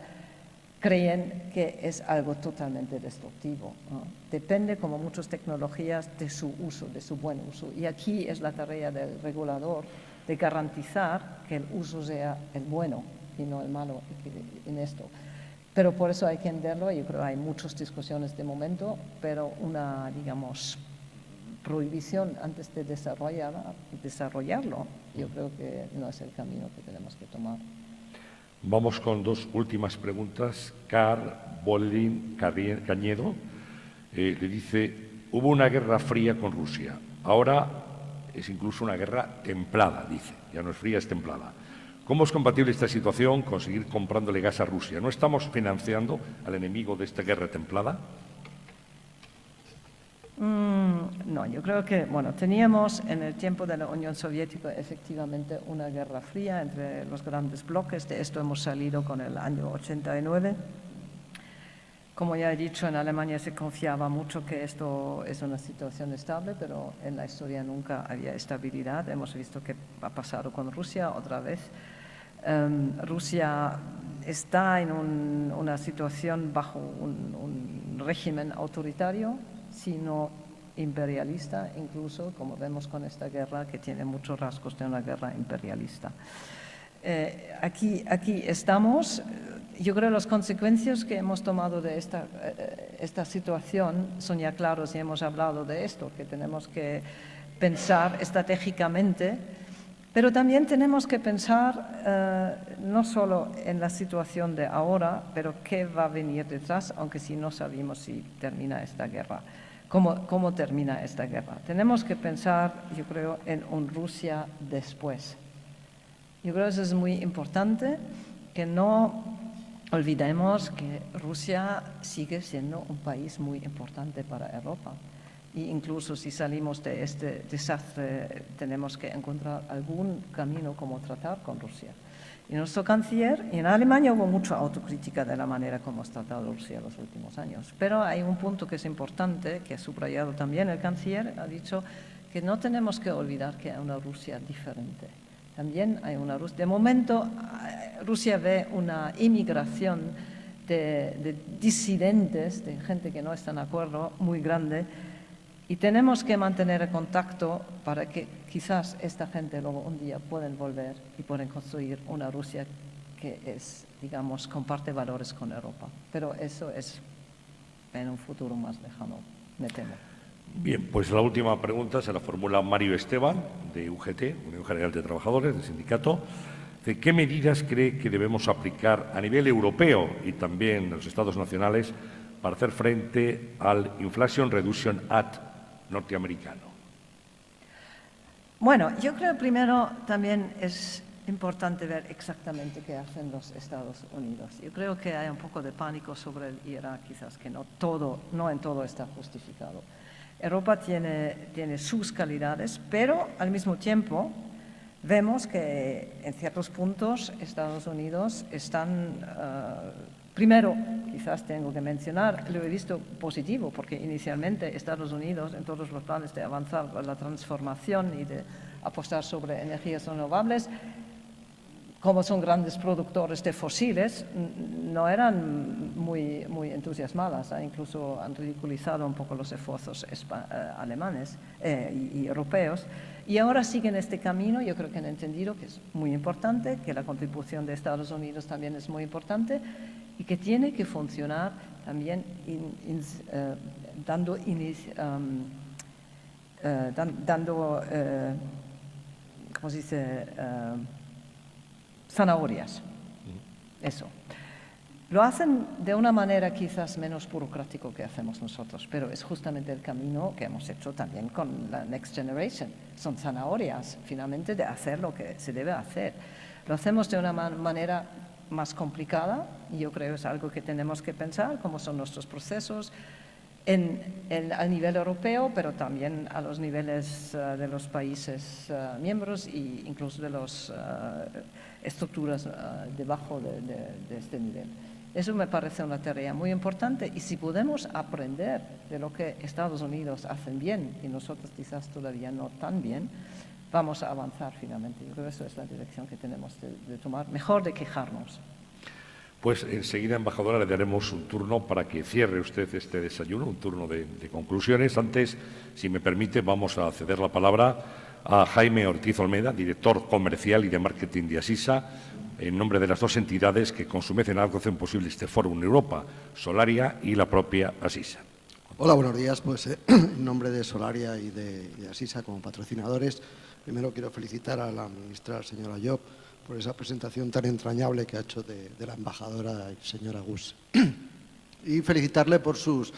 Speaker 3: creen que es algo totalmente destructivo, ¿no? Depende, como muchas tecnologías, de su uso, de su buen uso. Y aquí es la tarea del regulador de garantizar que el uso sea el bueno y no el malo en esto. Pero por eso hay que entenderlo. Yo creo que hay muchas discusiones de momento, pero una, digamos, prohibición antes de desarrollarlo, yo creo que no es el camino que tenemos que tomar.
Speaker 1: Vamos con dos últimas preguntas. Bolin Cañedo le dice, hubo una guerra fría con Rusia, ahora es incluso una guerra templada, dice, ya no es fría, es templada. ¿Cómo es compatible esta situación con seguir comprándole gas a Rusia? ¿No estamos financiando al enemigo de esta guerra templada?
Speaker 3: No, yo creo que, bueno, teníamos en el tiempo de la Unión Soviética efectivamente una guerra fría entre los grandes bloques. De esto hemos salido con el año 89. Como ya he dicho, en Alemania se confiaba mucho que esto es una situación estable, pero en la historia nunca había estabilidad. Hemos visto que ha pasado con Rusia otra vez. Rusia está en una situación bajo un régimen autoritario, sino imperialista, incluso, como vemos con esta guerra, que tiene muchos rasgos de una guerra imperialista. Aquí estamos. Yo creo que las consecuencias que hemos tomado de esta situación son ya claros y hemos hablado de esto, que tenemos que pensar estratégicamente, pero también tenemos que pensar no solo en la situación de ahora, pero qué va a venir detrás, aunque si no sabemos si termina esta guerra. ¿Cómo termina esta guerra? Tenemos que pensar, yo creo, en un Rusia después. Yo creo que eso es muy importante, que no olvidemos que Rusia sigue siendo un país muy importante para Europa. E incluso si salimos de este desastre, tenemos que encontrar algún camino como tratar con Rusia. Y nuestro canciller, y en Alemania hubo mucha autocrítica de la manera como ha tratado Rusia en los últimos años. Pero hay un punto que es importante, que ha subrayado también el canciller, ha dicho que no tenemos que olvidar que hay una Rusia diferente. También hay una Rusia. De momento, Rusia ve una inmigración de disidentes, de gente que no está de acuerdo, muy grande. Y tenemos que mantener el contacto para que quizás esta gente luego un día pueden volver y pueden construir una Rusia que es, digamos, comparte valores con Europa. Pero eso es en un futuro más lejano, me temo.
Speaker 1: Bien, pues la última pregunta se la formula Mario Esteban, de UGT, Unión General de Trabajadores, del sindicato. ¿Qué medidas cree que debemos aplicar a nivel europeo y también en los estados nacionales para hacer frente al Inflation Reduction Act norteamericano?
Speaker 3: Bueno, yo creo primero también es importante ver exactamente qué hacen los Estados Unidos. Yo creo que hay un poco de pánico sobre el Irak, quizás que no en todo está justificado. Europa tiene sus calidades, pero al mismo tiempo vemos que en ciertos puntos Estados Unidos están, primero, quizás tengo que mencionar, lo he visto positivo, porque inicialmente Estados Unidos, en todos los planes de avanzar la transformación y de apostar sobre energías renovables, como son grandes productores de fósiles, no eran muy entusiasmadas, incluso han ridiculizado un poco los esfuerzos alemanes y europeos, y ahora siguen este camino. Yo creo que han entendido que es muy importante, que la contribución de Estados Unidos también es muy importante y que tiene que funcionar también dando ¿cómo se dice?, zanahorias. Eso. Lo hacen de una manera quizás menos burocrático que hacemos nosotros, pero es justamente el camino que hemos hecho también con la Next Generation. Son zanahorias, finalmente, de hacer lo que se debe hacer. Lo hacemos de una manera más complicada y yo creo que es algo que tenemos que pensar, cómo son nuestros procesos al nivel europeo, pero también a los niveles de los países miembros e incluso de las estructuras debajo de este nivel. Eso me parece una tarea muy importante y si podemos aprender de lo que Estados Unidos hacen bien y nosotros quizás todavía no tan bien, vamos a avanzar finalmente. Yo creo que esa es la dirección que tenemos de tomar, mejor de quejarnos.
Speaker 1: Pues enseguida, embajadora, le daremos un turno para que cierre usted este desayuno, un turno de conclusiones. Antes, si me permite, vamos a ceder la palabra a Jaime Ortiz Olmeda, director comercial y de marketing de Asisa, en nombre de las dos entidades que con su mecenazgo hacen posible este Fórum Europa, Solaria y la propia Asisa.
Speaker 4: Hola, buenos días. Pues en nombre de Solaria y de Asisa como patrocinadores, primero quiero felicitar a la ministra, señora Llop, por esa presentación tan entrañable que ha hecho de la embajadora señora Gus. Y felicitarle por sus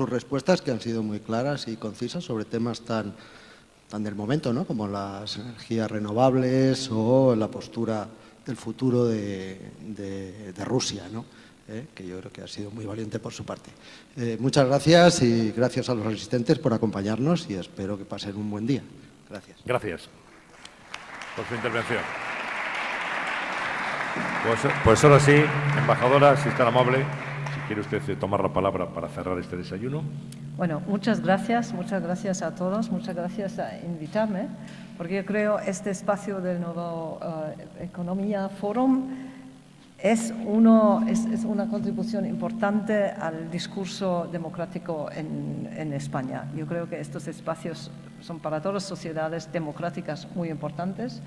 Speaker 4: respuestas, que han sido muy claras y concisas sobre temas tan del momento, ¿no?, como las energías renovables o la postura del futuro de Rusia, ¿no?, que yo creo que ha sido muy valiente por su parte. Muchas gracias y gracias a los asistentes por acompañarnos y espero que pasen un buen día. Gracias.
Speaker 1: Gracias por su intervención. Pues ahora sí, embajadora, si es tan amable, si quiere usted tomar la palabra para cerrar este desayuno.
Speaker 3: Bueno, muchas gracias a todos, muchas gracias a invitarme, porque yo creo este espacio del nuevo Economía Forum es una contribución importante al discurso democrático en España. Yo creo que estos espacios son para todas las sociedades democráticas muy importantes.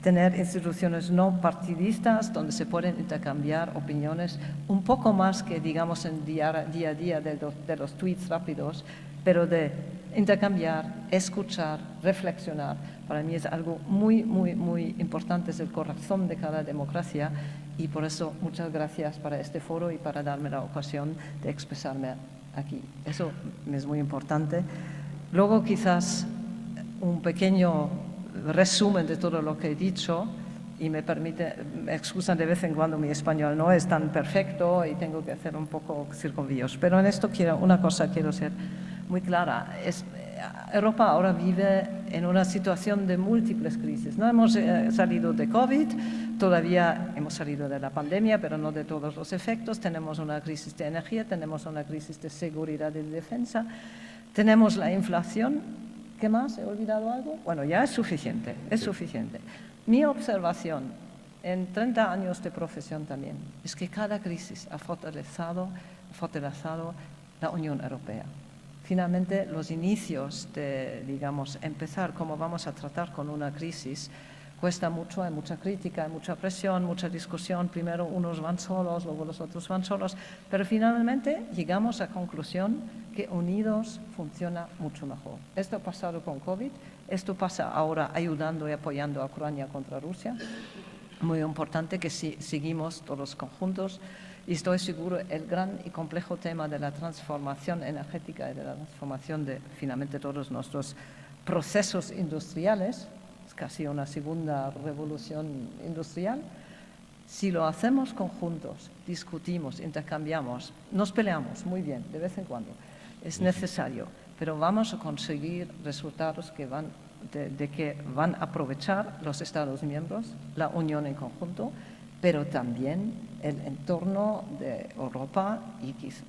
Speaker 3: Tener instituciones no partidistas donde se pueden intercambiar opiniones un poco más que, digamos, en día a día de los tweets rápidos, pero de intercambiar, escuchar, reflexionar. Para mí es algo muy importante, es el corazón de cada democracia y por eso muchas gracias para este foro y para darme la ocasión de expresarme aquí. Eso es muy importante. Luego quizás un pequeño resumen de todo lo que he dicho y me excusan de vez en cuando, mi español no es tan perfecto y tengo que hacer un poco circunvíos, pero en esto quiero ser muy clara. Europa ahora vive en una situación de múltiples crisis. No hemos salido de COVID, todavía hemos salido de la pandemia, pero no de todos los efectos. Tenemos una crisis de energía, tenemos una crisis de seguridad y de defensa, tenemos la inflación. ¿Qué más? ¿He olvidado algo? Bueno, ya es suficiente, es suficiente. Mi observación en 30 años de profesión también es que cada crisis ha fortalecido la Unión Europea. Finalmente, los inicios de, digamos, empezar cómo vamos a tratar con una crisis cuesta mucho, hay mucha crítica, hay mucha presión, mucha discusión. Primero unos van solos, luego los otros van solos, pero finalmente llegamos a la conclusión que unidos funciona mucho mejor. Esto ha pasado con COVID, esto pasa ahora ayudando y apoyando a Ucrania contra Rusia. Muy importante que seguimos todos conjuntos y estoy seguro el gran y complejo tema de la transformación energética y de la transformación de finalmente todos nuestros procesos industriales, es casi una segunda revolución industrial. Si lo hacemos conjuntos, discutimos, intercambiamos, nos peleamos muy bien de vez en cuando, es necesario, pero vamos a conseguir resultados que que van a aprovechar los Estados miembros, la Unión en conjunto, pero también el entorno de Europa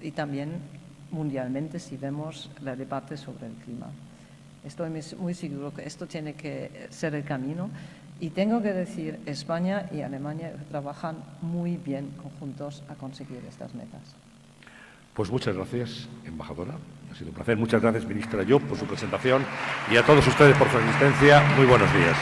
Speaker 3: y también mundialmente si vemos el debate sobre el clima. Estoy muy seguro que esto tiene que ser el camino y tengo que decir, España y Alemania trabajan muy bien conjuntos a conseguir estas metas.
Speaker 1: Pues muchas gracias, embajadora. Ha sido un placer. Muchas gracias, ministra Llop, por su presentación y a todos ustedes por su asistencia. Muy buenos días.